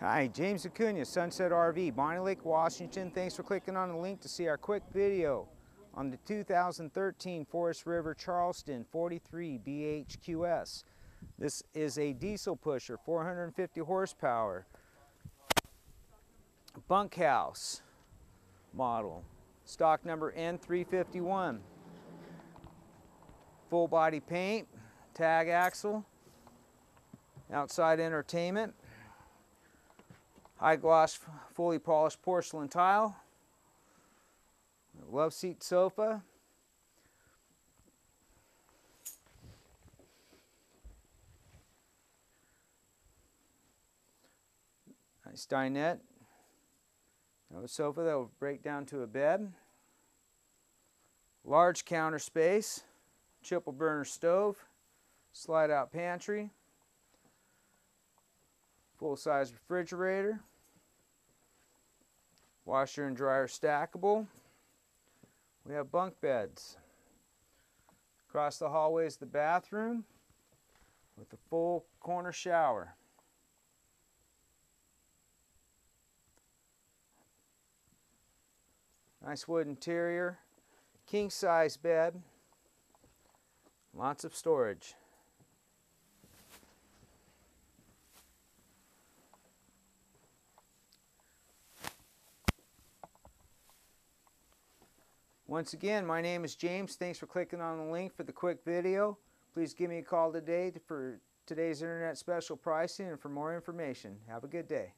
Hi, James Acuna, Sunset RV, Bonnie Lake, Washington. Thanks for clicking on the link to see our quick video on the 2013 Forest River Charelston 43 BHQS. This is a diesel pusher, 450 horsepower, bunkhouse model, stock number N351. Full body paint, tag axle, outside entertainment. High gloss, fully polished porcelain tile, love seat sofa, nice dinette, a sofa that will break down to a bed, large counter space, triple burner stove, slide out pantry, full size refrigerator, washer and dryer stackable. We have bunk beds. Across the hallway is the bathroom with a full corner shower. Nice wood interior, king size bed, lots of storage. Once again, my name is James. Thanks for clicking on the link for the quick video. Please give me a call today for today's internet special pricing and for more information. Have a good day.